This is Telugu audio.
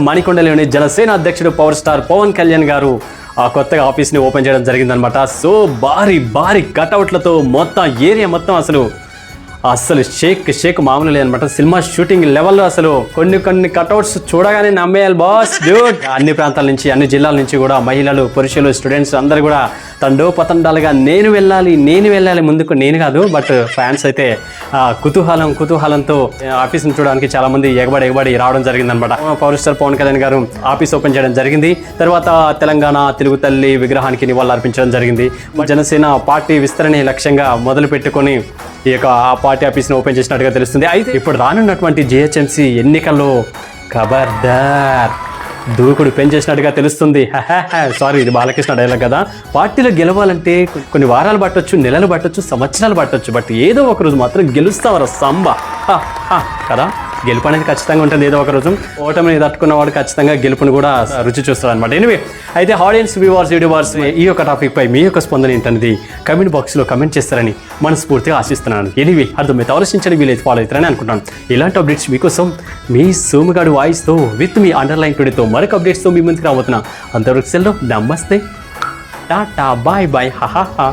మణికొండలోని జనసేన అధ్యక్షుడు పవర్ స్టార్ పవన్ కళ్యాణ్ గారు ఆ కొత్తగా ఆఫీస్ని ఓపెన్ చేయడం జరిగిందనమాట. సో భారీ కటౌట్లతో మొత్తం ఏరియా మొత్తం అసలు షేక్ మామూలు లేదనమాట. సినిమా షూటింగ్ లెవెల్లో అసలు కొన్ని కటౌట్స్ చూడగానే నమ్మేయాలి బాస్ డ్యూడ్. అన్ని ప్రాంతాల నుంచి అన్ని జిల్లాల నుంచి కూడా మహిళలు పురుషులు స్టూడెంట్స్ అందరూ కూడా తండోపతండాలుగా నేను వెళ్ళాలి ముందుకు నేను కాదు బట్ ఫ్యాన్స్ అయితే కుతూహలంతో ఆఫీస్ని చూడడానికి చాలా మంది ఎగబడి రావడం జరిగిందనమాట. పవర్ స్టార్ పవన్ కళ్యాణ్ గారు ఆఫీస్ ఓపెన్ చేయడం జరిగింది. తర్వాత తెలంగాణ తెలుగు తల్లి విగ్రహానికి నివాళులు అర్పించడం జరిగింది. జనసేన పార్టీ విస్తరణ లక్ష్యంగా మొదలు పెట్టుకొని ఈ యొక్క ఆ పార్టీ ఆఫీస్ని ఓపెన్ చేసినట్టుగా తెలుస్తుంది. అయితే ఇప్పుడు రానున్నటువంటి జిహెచ్ఎంసీ ఎన్నికల్లో ఖబర్దార్ దూకుడు పెంచేసినట్టుగా తెలుస్తుంది. సారీ, ఇది బాలకృష్ణ డైలాగ్ కదా. పార్టీలో గెలవాలంటే కొన్ని వారాలు పట్టొచ్చు, నెలలు పట్టొచ్చు, సంవత్సరాలు పట్టొచ్చు, బట్ ఏదో ఒక రోజు మాత్రం గెలుస్తావరా సంబ కదా. గెలుపు అనేది ఖచ్చితంగా ఉంటుంది ఏదో ఒక రోజు. ఓటమిని తట్టుకున్న వాడు ఖచ్చితంగా గెలుపుని కూడా రుచి చూస్తారు అనమాట. ఎనివే, అయితే ఆడియన్స్ వ్యూవర్స్ ఈ యొక్క టాపిక్ పై మీ యొక్క స్పందన ఏంటనేది కమెంట్ బాక్స్లో కమెంట్ చేస్తారని మనస్ఫూర్తిగా ఆశిస్తున్నాను. ఎనివే, అర్థమైతే ఆలోచించండి, వీలైతే ఫాలో అవుతారని అనుకుంటున్నాను. ఇలాంటి అప్డేట్స్ మీకోసం మీ సోముగాడు వాయిస్తో విత్ మీ అండర్లైన్ టుడేతో మరొక అప్డేట్స్తో మీ ముందుకు రాబోతున్నా. అంతవరకు సెలవు, నమస్తే, టాటా, బాయ్, హహా.